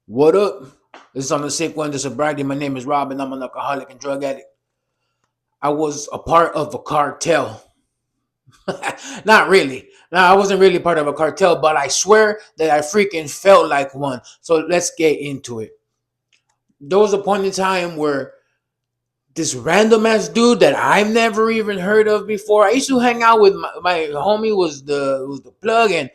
What up? This is on the sick one, the sobriety. My name is Rob, and I'm an alcoholic and drug addict. I was a part of a cartel. Not really. No, I wasn't really part of a cartel, but I swear that I freaking felt like one. So let's get into it. There was a point in time where this random ass dude that I've never even heard of before. I used to hang out with my homie was the plug, and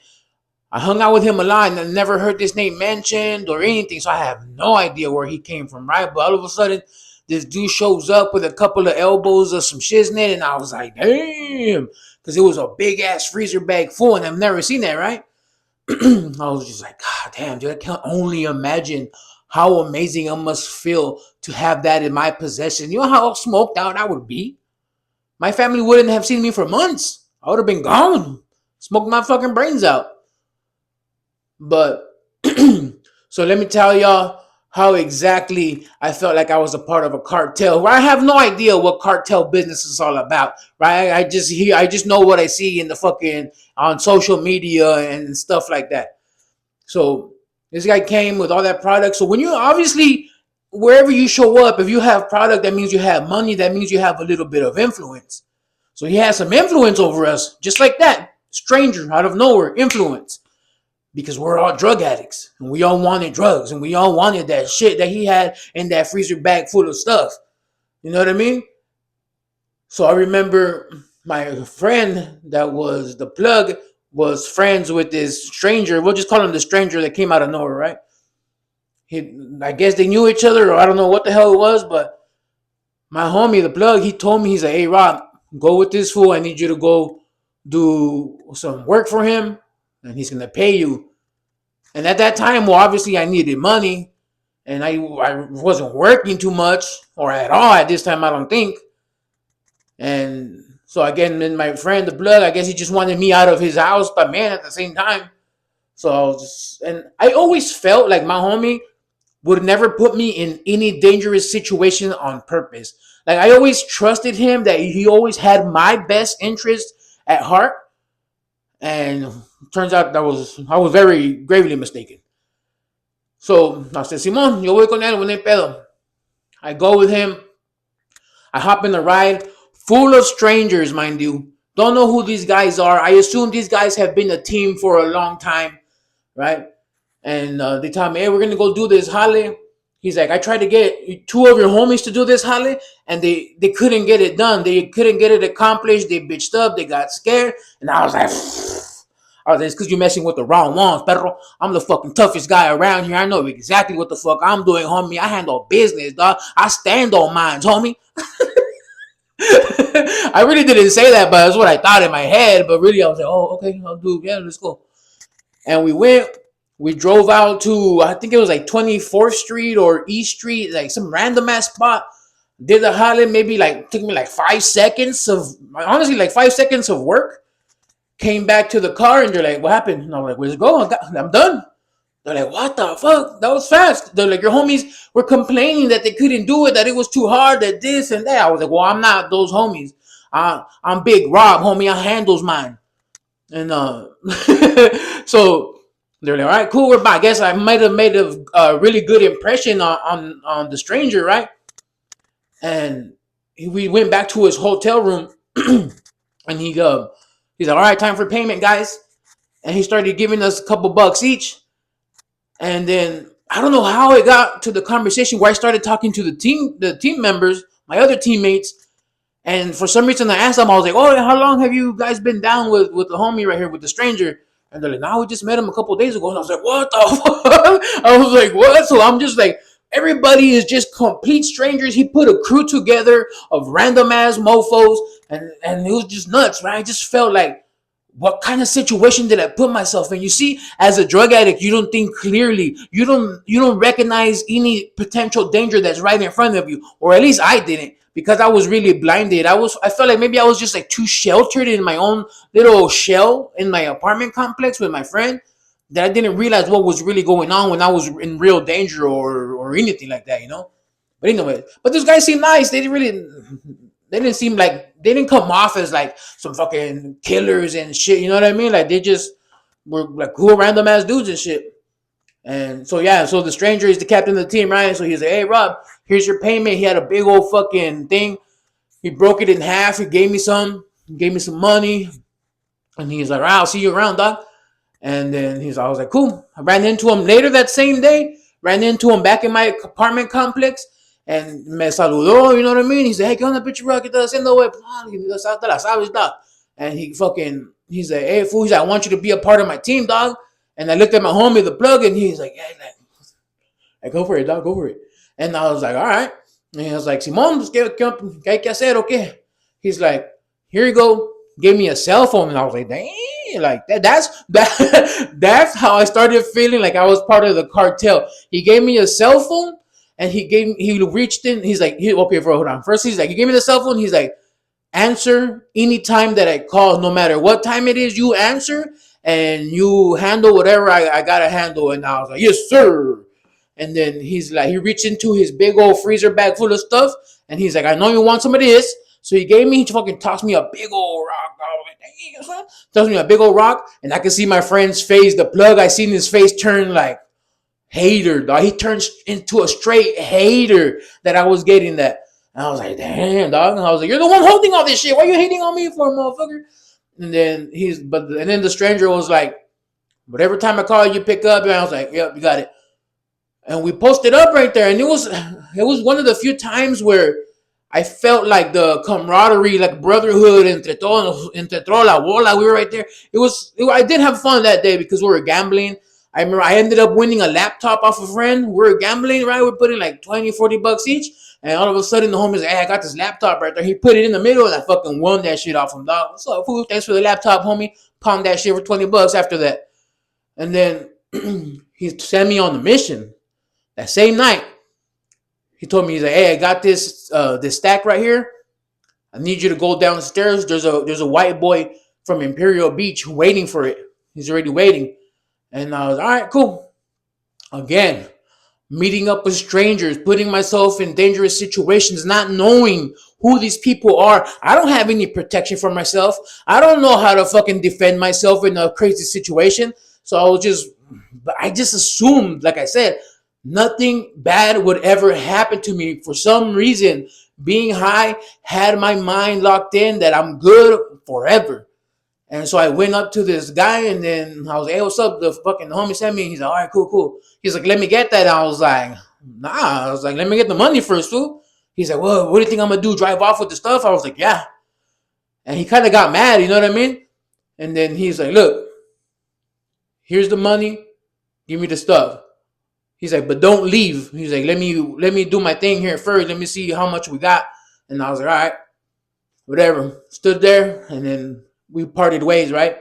I hung out with him a lot and I never heard this name mentioned or anything. So I have no idea where he came from, right? But all of a sudden, this dude shows up with a couple of elbows of some shiznit, and I was like, damn. Because it was a big ass freezer bag full, and I've never seen that, right? I was just like, God damn, dude, I can only imagine how amazing it must feel to have that in my possession. You know how smoked out I would be? My family wouldn't have seen me for months. I would have been gone. Smoked my fucking brains out. But so let me tell y'all how exactly I felt like I was a part of a cartel. Where I have no idea what cartel business is all about, right? I just know what I see in the fucking on social media and stuff like that. So this guy came with all that product. So when you obviously wherever you show up, if you have product, that means you have money. That means you have a little bit of influence. So he has some influence over us, just like that. Stranger out of nowhere, influence because we're all drug addicts and we all wanted drugs and we all wanted that shit that he had in that freezer bag full of stuff. You know what I mean? So I remember my friend that was the plug was friends with this stranger. We'll just call him the stranger that came out of nowhere, right? I guess they knew each other or I don't know what the hell it was, but my homie, the plug, he told me, he's like, hey, Rob, go with this fool. I need you to go do some work for him and he's going to pay you. And at that time, well, obviously I needed money and I wasn't working too much or at all at this time, I don't think. And so again, then my friend, the blood, I guess he just wanted me out of his house, but man, at the same time. So I was just, and I always felt like my homie would never put me in any dangerous situation on purpose. Like I always trusted him that he always had my best interest at heart. And turns out I was very gravely mistaken. So I said, Simon, yo voy con él, no hay pedo. I go with him. I hop in the ride, full of strangers, mind you. Don't know who these guys are. I assume these guys have been a team for a long time, right? And they tell me, hey, we're gonna go do this hale. He's like, I tried to get two of your homies to do this hale, and they couldn't get it done. They couldn't get it accomplished. They bitched up. They got scared, and I was like, oh, it's because you're messing with the wrong ones, Pedro. I'm the fucking toughest guy around here. I know exactly what the fuck I'm doing, homie. I handle business, dog. I stand on mines, homie. I really didn't say that, but that's what I thought in my head. But really, I was like, oh, okay, I'll do, yeah, let's go. And we drove out to, I think it was like 24th Street or East Street, like some random ass spot. Did the holiday, maybe like, took me like 5 seconds of, honestly, like 5 seconds of work. Came back to the car and they're like, what happened? And I'm like, where's it going? I'm done. They're like, what the fuck? That was fast. They're like, your homies were complaining that they couldn't do it, that it was too hard, that this and that. I was like, well, I'm not those homies. I'm Big Rob, homie. I handles mine. And so they're like, all right, cool, we're back. I guess I might have made a really good impression on the stranger, right? And we went back to his hotel room, and he's like, all right, time for payment, guys. And he started giving us a couple bucks each. And then I don't know how it got to the conversation where I started talking to the team members, my other teammates, and for some reason I asked them, I was like, "Oh, how long have you guys been down with the homie right here with the stranger?" And they're like, "No, we just met him a couple of days ago." And I was like, "What the fuck?" I was like, "What?" So I'm just like, everybody is just complete strangers. He put a crew together of random ass mofo's, and it was just nuts, right? I just felt like, what kind of situation did I put myself in? You see, as a drug addict, you don't think clearly. You don't recognize any potential danger that's right in front of you, or at least I didn't, because I was really blinded. I felt like maybe I was just like too sheltered in my own little shell in my apartment complex with my friend, that I didn't realize what was really going on when I was in real danger or anything like that, you know. But anyway, but those guys seem nice. They didn't seem like, they didn't come off as like some fucking killers and shit. You know what I mean? Like they just were like cool random ass dudes and shit. And so yeah, so the stranger is the captain of the team, right? So he's like, "Hey Rob, here's your payment." He had a big old fucking thing. He broke it in half. He gave me some. He gave me some money, and he's like, "All right, I'll see you around, doc." And then I was like, "Cool." I ran into him later that same day. Ran into him back in my apartment complex, and me saludó. You know what I mean? He said, "Hey, ¿qué onda, pinche Rob? ¿Qué estás haciendo, güey?" Te la sabes, doc. And he's like, "Hey, fool," he's like, "I want you to be a part of my team, dog." And I looked at my homie, the plug, and he's like, "Yeah, go for it, dog, go for it." And I was like, "All right." And he was like, "Simón, pues, ¿qué hay que hacer o qué?" He's like, "Here you go." Gave me a cell phone, and I was like, "Dang, like that's how I started feeling like I was part of the cartel." He gave me a cell phone, and he reached in. He's like, "Okay, bro, hold on." First, he's like, he gave me the cell phone. He's like, "Answer anytime that I call, no matter what time it is. You answer, and you handle whatever I gotta handle." And I was like, "Yes, sir." And then he's like, he reached into his big old freezer bag full of stuff, and he's like, "I know you want some of this." So he fucking tossed me a big old rock. I was like, "Damn, son." Tossed me a big old rock, and I could see my friend's face, the plug. I seen his face turn like hater, dog. He turned into a straight hater that I was getting that. And I was like, "Damn, dog." And I was like, "You're the one holding all this shit. Why are you hating on me for, motherfucker?" And then the stranger was like, "Whatever time I call you, pick up." And I was like, "Yep, you got it." And we posted up right there, and it was one of the few times where I felt like the camaraderie, like brotherhood entre toda la bola. We were right there. I did have fun that day because we were gambling. I remember I ended up winning a laptop off a friend. We were gambling, right? We're putting like 20, $40 each. And all of a sudden the homie's like, "Hey, I got this laptop right there." He put it in the middle, and I fucking won that shit off him, dog. So fool, thanks for the laptop, homie. Pound that shit for $20 after that. And then he sent me on the mission. That same night, he told me, he's like, "Hey, I got this stack right here. I need you to go downstairs. There's a white boy from Imperial Beach waiting for it. He's already waiting." And I was, "All right, cool." Again, meeting up with strangers, putting myself in dangerous situations, not knowing who these people are. I don't have any protection for myself. I don't know how to fucking defend myself in a crazy situation. So I just assumed, like I said, nothing bad would ever happen to me. For some reason, being high had my mind locked in that I'm good forever. And so I went up to this guy, and then I was like, "Hey, what's up?" The fucking homie sent me. He's like, "All right, cool, cool." He's like, "Let me get that." And I was like, "Nah." I was like, "Let me get the money first, fool." He's like, "Well, what do you think I'm gonna do? Drive off with the stuff?" I was like, "Yeah." And he kind of got mad, you know what I mean? And then he's like, "Look, here's the money. Give me the stuff." He's like, "But don't leave." He's like, "Let me do my thing here first. Let me see how much we got." And I was like, "All right, whatever." Stood there, and then we parted ways, right?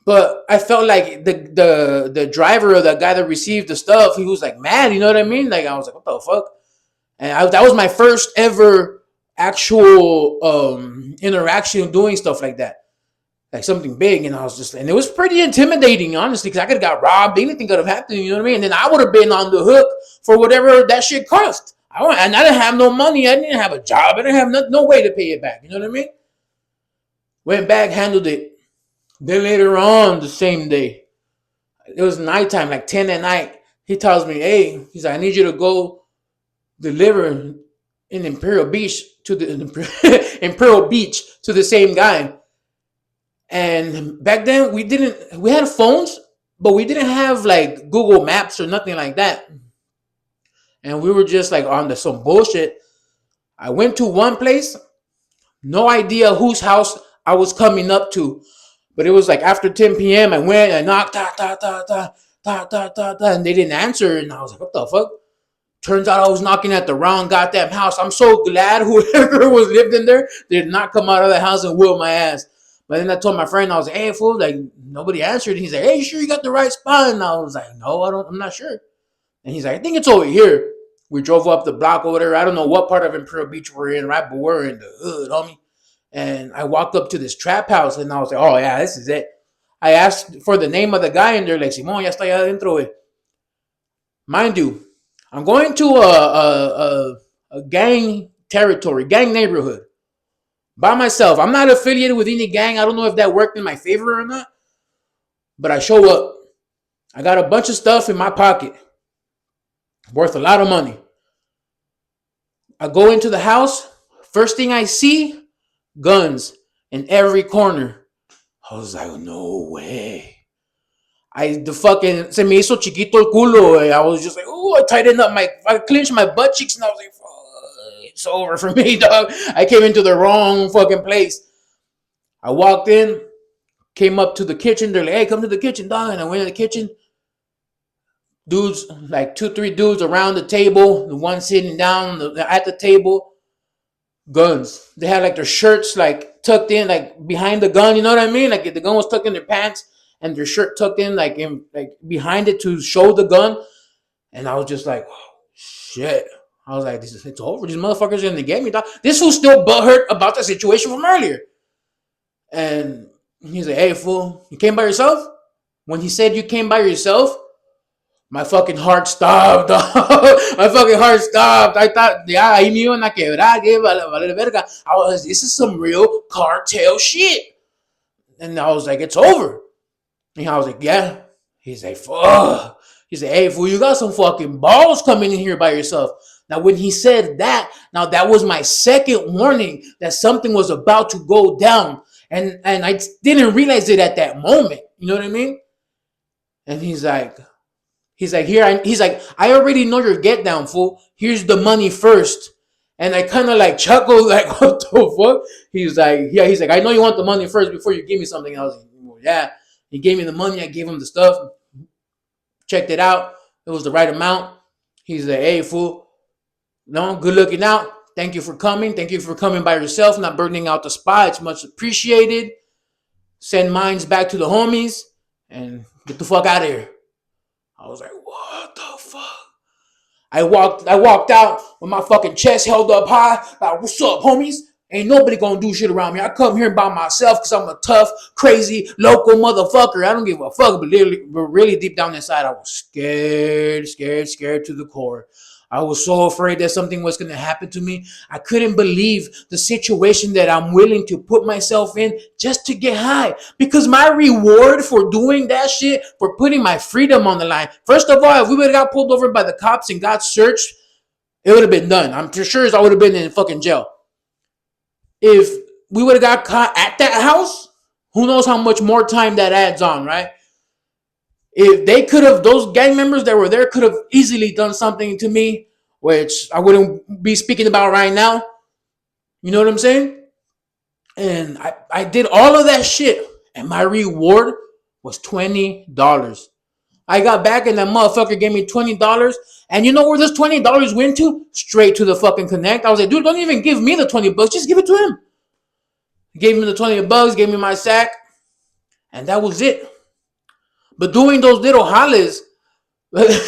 But I felt like the driver or the guy that received the stuff, he was like mad. You know what I mean? Like I was like, "What the fuck?" And that was my first ever actual interaction doing stuff like that, like something big. And I was just, and it was pretty intimidating, honestly, because I could have got robbed. Anything could have happened. You know what I mean? And then I would have been on the hook for whatever that shit cost. And I didn't have no money. I didn't have a job. I didn't have no way to pay it back. You know what I mean? Went back, handled it. Then later on the same day, it was nighttime, like 10 at night. He tells me, "Hey," he's like, "I need you to go deliver in Imperial Beach to the Imperial Beach to the same guy." And back then we had phones, but we didn't have like Google Maps or nothing like that. And we were just like on some bullshit. I went to one place, no idea whose house I was coming up to. But it was like after 10 p.m. I went and knocked, ta, ta, ta, ta, ta, ta, ta, ta, and they didn't answer. And I was like, "What the fuck?" Turns out I was knocking at the wrong goddamn house. I'm so glad whoever was lived in there did not come out of the house and whoop my ass. But then I told my friend, I was like, "Hey, fool, like nobody answered." And he's like, "Hey, you sure you got the right spot?" And I was like, "No, I don't. I'm not sure." And he's like, "I think it's over here." We drove up the block or whatever. I don't know what part of Imperial Beach we're in, right? But we're in the hood, homie. And I walked up to this trap house, and I was like, "Oh yeah, this is it." I asked for the name of the guy, and they're like, "Simón, ya está allá adentro, güey." Mind you, I'm going to a gang territory, gang neighborhood by myself. I'm not affiliated with any gang. I don't know if that worked in my favor or not, but I show up. I got a bunch of stuff in my pocket worth a lot of money. I go into the house. First thing I see, guns in every corner. I was like, no way. The fucking se me hizo chiquito el culo. I was just like, oh, I clenched my butt cheeks, and I was like, it's over for me, dog. I came into the wrong fucking place. I walked in, came up to the kitchen. They're like, hey, come to the kitchen, dog. And I went to the kitchen. Dudes, like 2, 3 dudes around the table. The one sitting down at the table. Guns. They had like their shirts like tucked in, like behind the gun. You know what I mean? Like the gun was tucked in their pants, and their shirt tucked in, like behind it to show the gun. And I was just like, oh, shit. I was like, it's over. These motherfuckers are gonna get me, dog. This was still butthurt about the situation from earlier. And he's like, hey, fool, you came by yourself? When he said you came by yourself, my fucking heart stopped. My fucking heart stopped. I thought, yeah, ahí me iban a quebrar. Vale verga. This is some real cartel shit. And I was like, it's over. And I was like, yeah. He's like, fuck. He's like, hey, fool, you got some fucking balls coming in here by yourself. Now, when he said that, now that was my second warning that something was about to go down. And I didn't realize it at that moment. You know what I mean? And he's like, I already know your get down, fool. Here's the money first. And I kind of like chuckled, like, what the fuck? He's like, yeah, he's like, I know you want the money first before you give me something else. Well, yeah. He gave me the money. I gave him the stuff. Checked it out. It was the right amount. He's like, hey, fool. No, good looking out. Thank you for coming. Thank you for coming by yourself, not burning out the spot. It's much appreciated. Send mines back to the homies and get the fuck out of here. I was like, what the fuck? I walked out with my fucking chest held up high. Like, what's up, homies? Ain't nobody gonna do shit around me. I come here by myself because I'm a tough, crazy, local motherfucker. I don't give a fuck. But really deep down inside, I was scared to the core. I was so afraid that something was going to happen to me. I couldn't believe the situation that I'm willing to put myself in just to get high. Because my reward for doing that shit, for putting my freedom on the line, first of all, if we would have got pulled over by the cops and got searched, it would have been done. I'm sure I would have been in fucking jail. If we would have got caught at that house, who knows how much more time that adds on, right? If they could have, those gang members that were there could have easily done something to me, which I wouldn't be speaking about right now. You know what I'm saying? And I did all of that shit, and my reward was $20. I got back, and that motherfucker gave me $20. And you know where this $20 went to? Straight to the fucking Connect. I was like, dude, don't even give me the $20. Just give it to him. He gave me the $20, gave me my sack, and that was it. But doing those little hollers, getting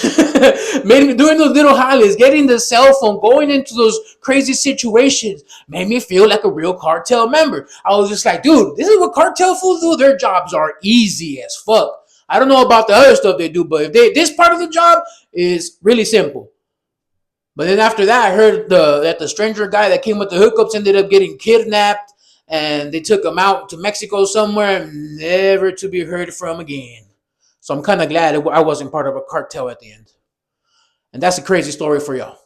the cell phone, going into those crazy situations made me feel like a real cartel member. I was just like, dude, this is what cartel fools do. Their jobs are easy as fuck. I don't know about the other stuff they do, but this part of the job is really simple. But then after that, I heard that the stranger guy that came with the hookups ended up getting kidnapped, and they took him out to Mexico somewhere, never to be heard from again. So I'm kind of glad I wasn't part of a cartel at the end. And that's a crazy story for y'all.